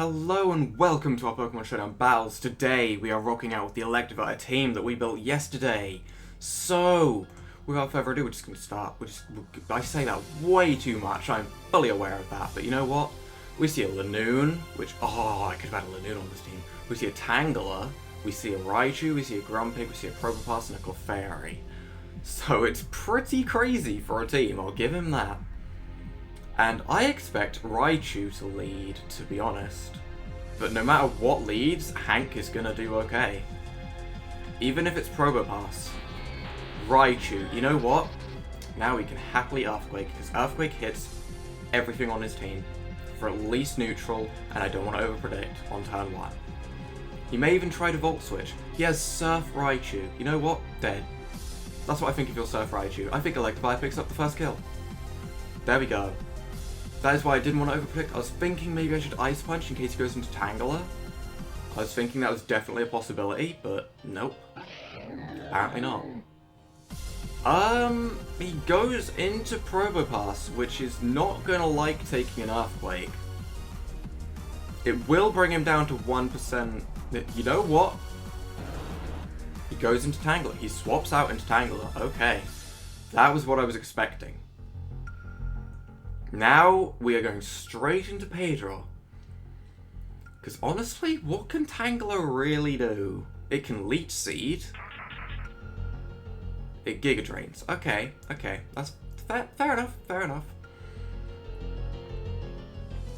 Hello and welcome to our Pokemon Showdown battles. Today we are rocking out with the Electivire team that we built yesterday. So, without further ado, we're just going to start. I say that way too much, I'm fully aware of that, but you know what? We see a Lanoon, which, I could have had a Lanoon on this team. We see a Tangela, we see a Raichu, we see a Grumpig, we see a Probopass and a Clefairy. So it's pretty crazy for a team, I'll give him that. And I expect Raichu to lead, to be honest. But no matter what leads, Hank is gonna do okay. Even if it's Probopass. Raichu, you know what? Now we can happily Earthquake, because Earthquake hits everything on his team. For at least neutral, and I don't want to overpredict on turn 1. He may even try to Volt Switch. He has Surf Raichu. You know what? Dead. That's what I think of your Surf Raichu. I think Electivire picks up the first kill. There we go. That is why I didn't want to overpredict. I was thinking maybe I should Ice Punch in case he goes into Tangela. I was thinking that was definitely a possibility, but nope. Apparently not. He goes into Probopass, which is not gonna like taking an Earthquake. It will bring him down to 1%. You know what? He goes into Tangela. He swaps out into Tangela. Okay. That was what I was expecting. Now, we are going straight into Pedro. Because honestly, what can Tangela really do? It can Leech Seed. It Giga Drains. Okay. That's fair enough.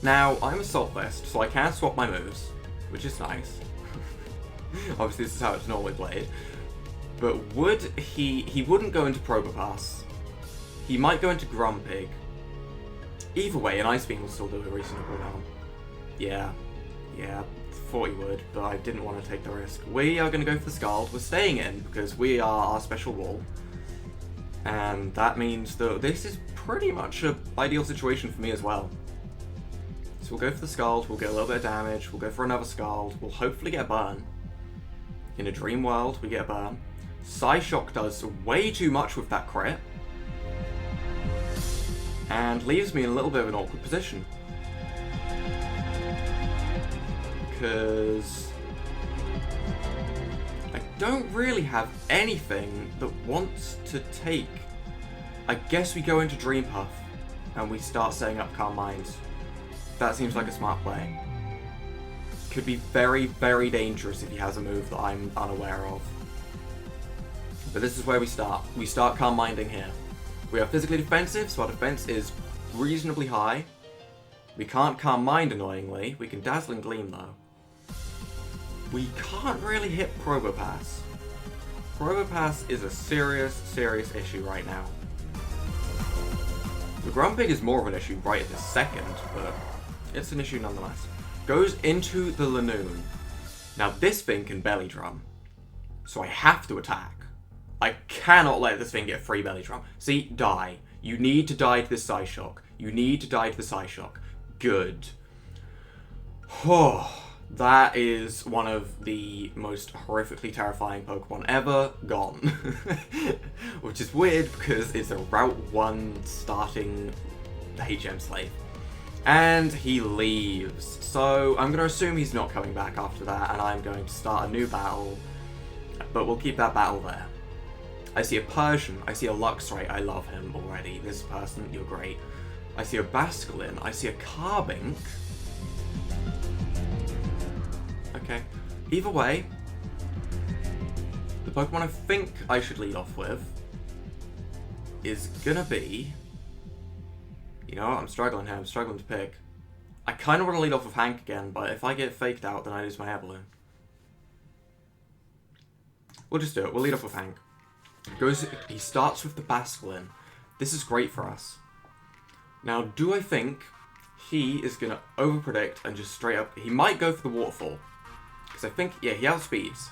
Now, I'm Assault Vest, so I can swap my moves, which is nice. Obviously, this is how it's normally played. But would he wouldn't go into Probopass. He might go into Grumpig. Either way, an Ice Beam will still do a reasonable amount. Yeah, thought he would, but I didn't want to take the risk. We are going to go for the Scald. We're staying in because we are our special wall. And that means that this is pretty much an ideal situation for me as well. So we'll go for the Scald, we'll get a little bit of damage, we'll go for another Scald, we'll hopefully get a burn. In a dream world, we get a burn. Psyshock does way too much with that crit. And leaves me in a little bit of an awkward position. Because I don't really have anything that wants to take. I guess we go into Dream Puff and we start setting up Calm Minds. That seems like a smart play. Could be very, very dangerous if he has a move that I'm unaware of. But this is where we start. We start Calm Minding here. We are physically defensive, so our defense is reasonably high. We can't Calm Mind, annoyingly. We can Dazzling Gleam, though. We can't really hit Probopass. Probopass is a serious issue right now. The Grumpig is more of an issue right at this second, but it's an issue nonetheless. Goes into the Lanoon. Now this thing can Belly Drum, so I have to attack. I cannot let this thing get free Belly Drum. See, die. You need to die to this Psyshock. Good. Oh, that is one of the most horrifically terrifying Pokemon ever gone. Which is weird because it's a Route 1 starting HM Slave. And he leaves. So I'm going to assume he's not coming back after that, and I'm going to start a new battle. But we'll keep that battle there. I see a Persian, I see a Luxray, I love him already. This person, you're great. I see a Basculin, I see a Carbink. Okay. Either way, the Pokemon I think I should lead off with is gonna be... You know what, I'm struggling here, I'm struggling to pick. I kind of want to lead off with Hank again, but if I get faked out, then I lose my Air Balloon. We'll just do it, we'll lead off with Hank. He starts with the Basculin. This is great for us. Now, do I think he is going to overpredict and just straight up... He might go for the Waterfall. Because I think, yeah, he outspeeds.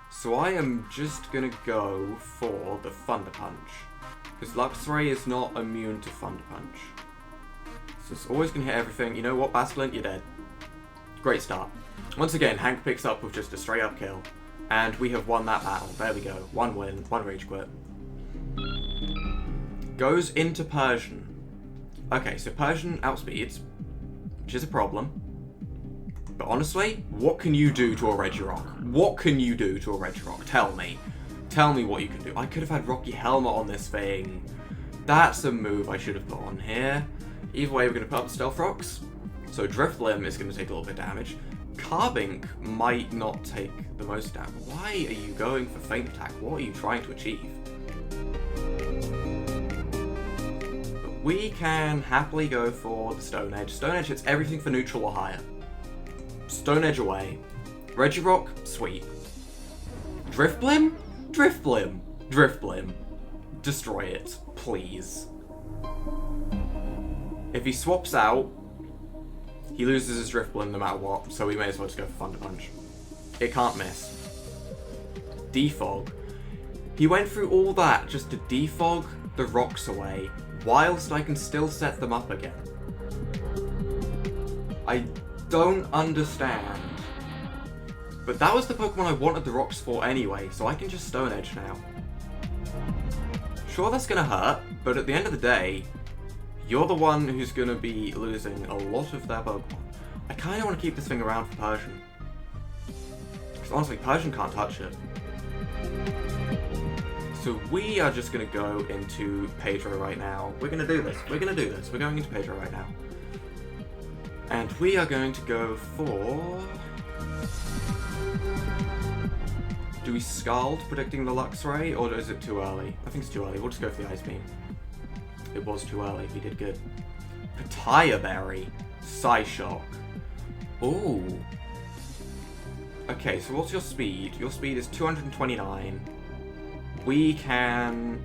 So I am just going to go for the Thunder Punch. Because Luxray is not immune to Thunder Punch. So it's always going to hit everything. You know what, Basculin? You're dead. Great start. Once again, Hank picks up with just a straight up kill. And we have won that battle. There we go. 1 win, 1 Rage Quit. Goes into Persian. Okay, so Persian outspeeds, which is a problem. But honestly, what can you do to a Regirock? What can you do to a Regirock? Tell me. Tell me what you can do. I could have had Rocky Helmet on this thing. That's a move I should have put on here. Either way, we're going to put up Stealth Rocks. So Drifblim is going to take a little bit of damage. Carbink might not take the most damage. Why are you going for Feint Attack? What are you trying to achieve? But we can happily go for the Stone Edge. Stone Edge hits everything for neutral or higher. Stone Edge away. Regirock, sweet. Drifblim? Drifblim. Drifblim. Destroy it, please. If he swaps out, he loses his Drifblim no matter what, so we may as well just go for Thunder Punch. It can't miss. Defog. He went through all that just to defog the rocks away, whilst I can still set them up again. I don't understand. But that was the Pokemon I wanted the rocks for anyway, so I can just Stone Edge now. Sure, that's gonna hurt, but at the end of the day, you're the one who's gonna be losing a lot of their Pokemon. I kinda wanna keep this thing around for Persian. Because honestly, Persian can't touch it. So we are just gonna go into Pedro right now. We're gonna do this. We're gonna do this. We're going into Pedro right now. And we are going to go for... Do we Scald predicting the Luxray, or is it too early? I think it's too early. We'll just go for the Ice Beam. It was too early. We did good. Pataya Berry. Psyshock. Ooh. Okay, so what's your speed? Your speed is 229. We can...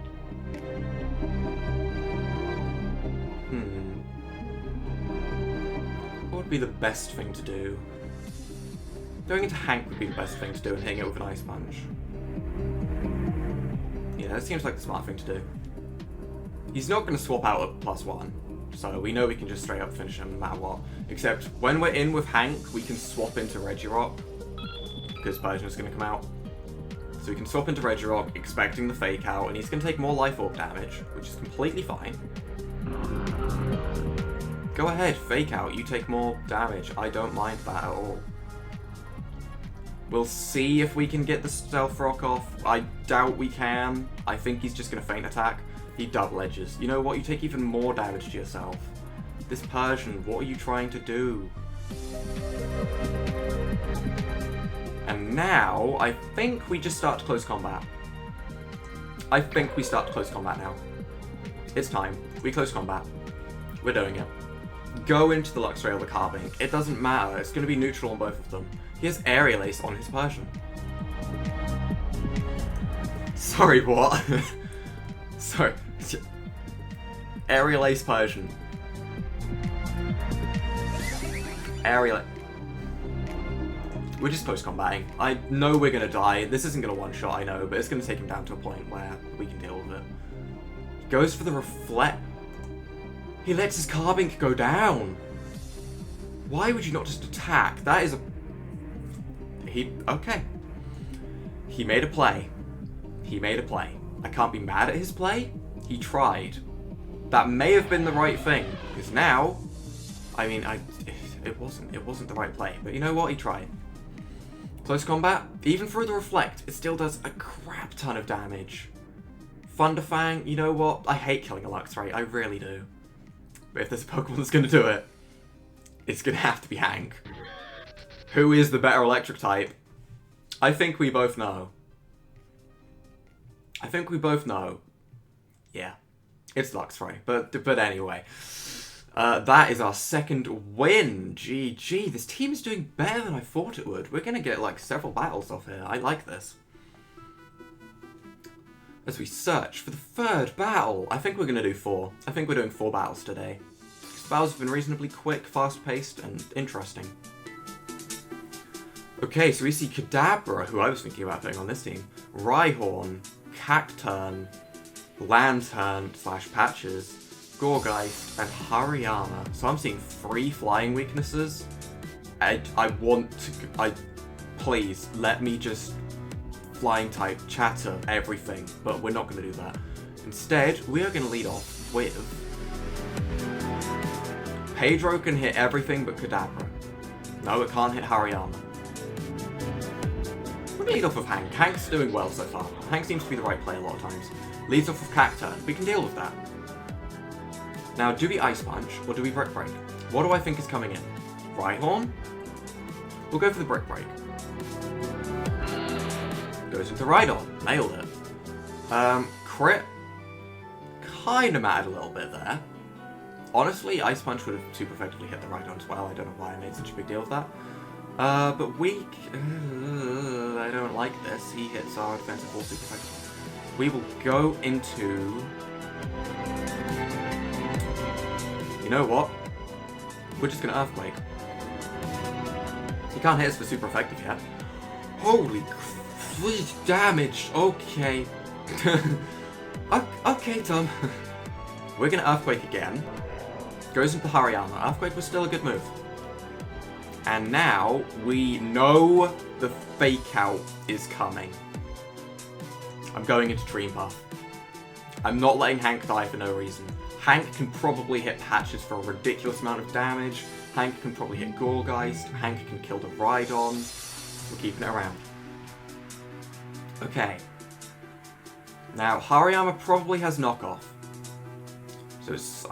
What would be the best thing to do? Going into Hank would be the best thing to do and hitting it with an Ice Punch. Yeah, that seems like the smart thing to do. He's not going to swap out at +1, so we know we can just straight up finish him no matter what. Except when we're in with Hank, we can swap into Regirock, because Persian's going to come out. So we can swap into Regirock, expecting the Fake Out, and he's going to take more Life Orb damage, which is completely fine. Go ahead, Fake Out, you take more damage. I don't mind that at all. We'll see if we can get the Stealth Rock off. I doubt we can. I think he's just going to Feint Attack. He double edges. You know what? You take even more damage to yourself. This Persian, what are you trying to do? And now, I think we just start to close combat. I think we start to close combat now. It's time. We close combat. We're doing it. Go into the Luxray or the Carbink. It doesn't matter. It's going to be neutral on both of them. He has Aerial Ace on his Persian. Sorry, what? Sorry. Aerial Ace Persian. Aerial... We're just post-combating. I know we're gonna die. This isn't gonna one-shot, I know, but it's gonna take him down to a point where we can deal with it. He goes for the Reflect. He lets his Carbink go down. Why would you not just attack? That is a... Okay. He made a play. He made a play. I can't be mad at his play. He tried. That may have been the right thing, because now, I mean, it wasn't the right play. But you know what? He tried. Close combat, even through the Reflect, it still does a crap ton of damage. Thunderfang, you know what? I hate killing a Luxray. I really do. But if there's a Pokemon that's gonna do it, it's gonna have to be Hank. Who is the better electric type? I think we both know. I think we both know. Yeah, it's Luxray. But anyway, that is our second win. GG. This team is doing better than I thought it would. We're gonna get like several battles off here. I like this. As we search for the third battle, I think we're gonna do 4. I think we're doing 4 battles today. These battles have been reasonably quick, fast-paced, and interesting. Okay, so we see Kadabra, who I was thinking about putting on this team, Rhyhorn, Cacturn, Lantern / Patches, Gourgeist, and Hariyama. So I'm seeing 3 flying weaknesses. I want to... please, let me just flying type chatter everything, but we're not going to do that. Instead, we are going to lead off with... Pedro can hit everything but Kadabra. No, it can't hit Hariyama. We're going to lead off with Hank. Hank's doing well so far. Hank seems to be the right play a lot of times. Leads off with Cacturn. We can deal with that. Now, do we Ice Punch or do we Brick Break? What do I think is coming in? Rhyhorn? We'll go for the Brick Break. Goes into Rhydon. Nailed it. Crit. Kinda mattered a little bit there. Honestly, Ice Punch would have super effectively hit the Rhydon as well. I don't know why I made such a big deal of that. But Weak... I don't like this. He hits our defensive ball super effectively. We will go into... You know what? We're just gonna Earthquake. He can't hit us for super effective yet. Holy freak damage! Okay. Okay, Tom. We're gonna Earthquake again. Goes into Hariyama. Earthquake was still a good move. And now we know the Fake Out is coming. I'm going into Dream Buff. I'm not letting Hank die for no reason. Hank can probably hit Patches for a ridiculous amount of damage. Hank can probably hit Gorgeist. Hank can kill the Rhydon. We're keeping it around. Okay. Now, Hariyama probably has knockoff. So it's...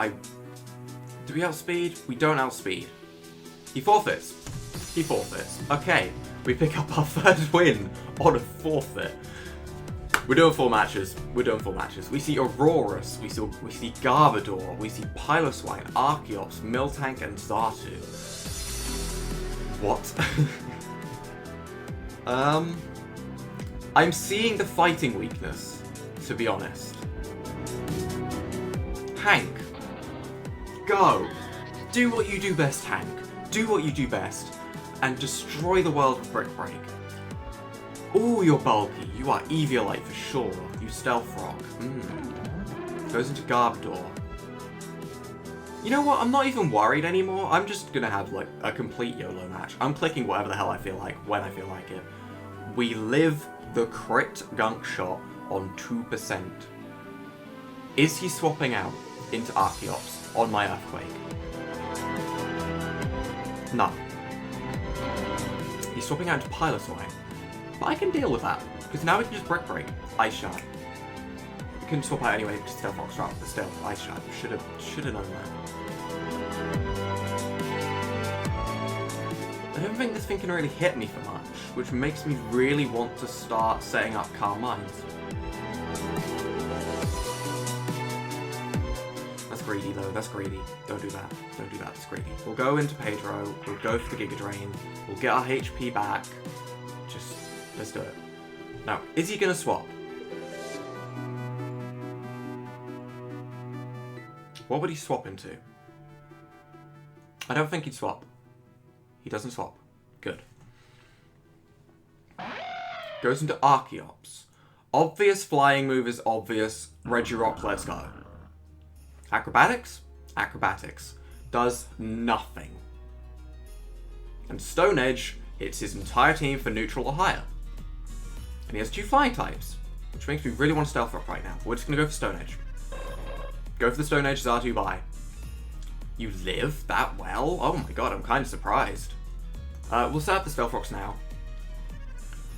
Do we outspeed? We don't outspeed. He forfeits. He forfeits. Okay. We pick up our third win on a forfeit. We're doing 4 matches. We're doing 4 matches. We see Aurorus, we see Garbodor, we see Piloswine, Archeops, Miltank, and Xatu. What? I'm seeing the fighting weakness, to be honest. Hank. Go. Do what you do best, Hank. Do what you do best. And destroy the world with Brick Break. Ooh, you're bulky. You are Eviolite for sure. You Stealth Rock. Goes into Garbodor. You know what? I'm not even worried anymore. I'm just gonna have, like, a complete YOLO match. I'm clicking whatever the hell I feel like, when I feel like it. We live the crit gunk shot on 2%. Is he swapping out into Archeops on my Earthquake? No. He's swapping out into Piloswine. But I can deal with that, because now we can just Brick Break. Ice Shard. We can swap out anyway to Stealth Rock Strap, but still, Ice Shard. Should have known that. I don't think this thing can really hit me for much, which makes me really want to start setting up Calm Minds. That's greedy though, that's greedy. Don't do that. Don't do that, that's greedy. We'll go into Pedro, we'll go for the Giga Drain, we'll get our HP back. Just... let's do it. Now, is he gonna swap? What would he swap into? I don't think he'd swap. He doesn't swap. Good. Goes into Archeops. Obvious flying move is obvious. Regirock, let's go. Acrobatics? Acrobatics. Does nothing. And Stone Edge hits his entire team for neutral or higher. And he has 2 flying types, which makes me really want to Stealth Rock right now. We're just going to go for Stone Edge. Go for the Stone Edge, Xatu, bye. You live that well? Oh my god, I'm kind of surprised. We'll set up the Stealth Rocks now.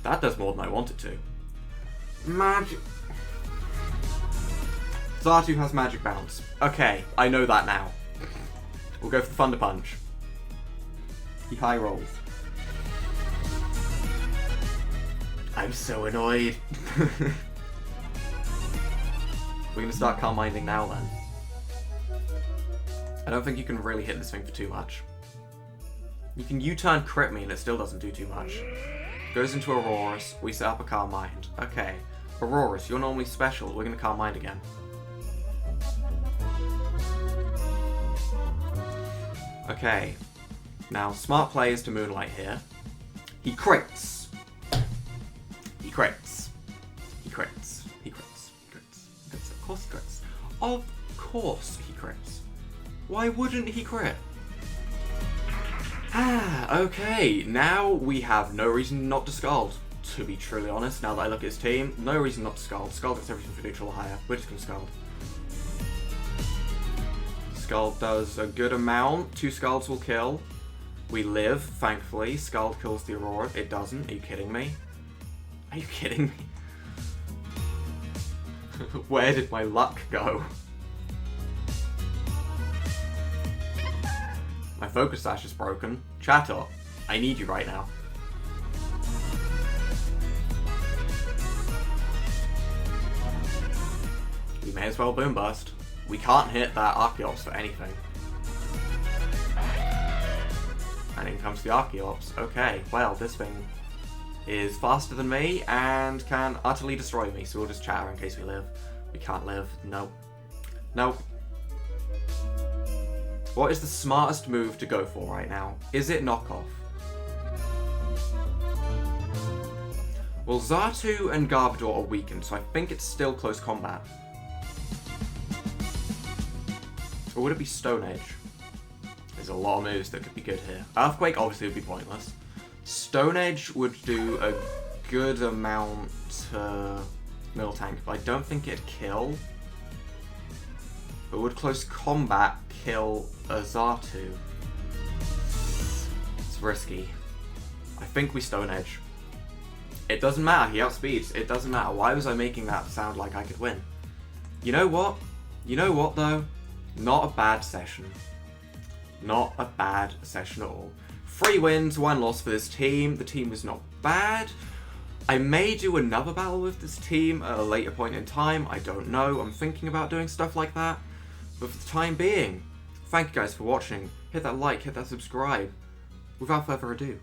That does more than I want it to. Magic... Xatu has Magic Bounce. Okay, I know that now. We'll go for the Thunder Punch. He high rolls. I'm so annoyed. We're gonna start Calm Minding now then. I don't think you can really hit this thing for too much. You can U-turn crit me and it still doesn't do too much. Goes into Aurorus, we set up a Calm Mind. Okay, Aurorus, you're normally special, we're gonna Calm Mind again. Okay, now smart play is to Moonlight here. He crits. He crits. He crits. He crits. He crits. He crits. Of course he crits. Of course he crits. Why wouldn't he crit? Okay, now we have no reason not to Scald. To be truly honest, now that I look at his team, no reason not to Scald. Scald gets everything for neutral or higher. We're just gonna Scald. Scald does a good amount. 2 Scalds will kill. We live, thankfully. Scald kills the Aurora. It doesn't. Are you kidding me? Are you kidding me? Where did my luck go? My focus sash is broken. Chat up. I need you right now. We may as well boom burst. We can't hit that Archeops for anything. And in comes the Archeops. Okay, well, this thing is faster than me and can utterly destroy me, so we'll just chatter in case we live. We can't live. Nope. Nope. What is the smartest move to go for right now? Is it knockoff? Well, Xatu and Garbodor are weakened, so I think it's still close combat. Or would it be Stone Edge? There's a lot of moves that could be good here. Earthquake obviously would be pointless. Stone Edge would do a good amount to Miltank, but I don't think it'd kill. But would close combat kill a Xatu? It's risky. I think we Stone Edge. It doesn't matter, he outspeeds. It doesn't matter. Why was I making that sound like I could win? You know what? You know what though? Not a bad session. Not a bad session at all. 3 wins, 1 loss for this team. The team was not bad. I may do another battle with this team at a later point in time. I don't know. I'm thinking about doing stuff like that. But for the time being, thank you guys for watching. Hit that like, hit that subscribe. Without further ado,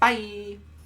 bye!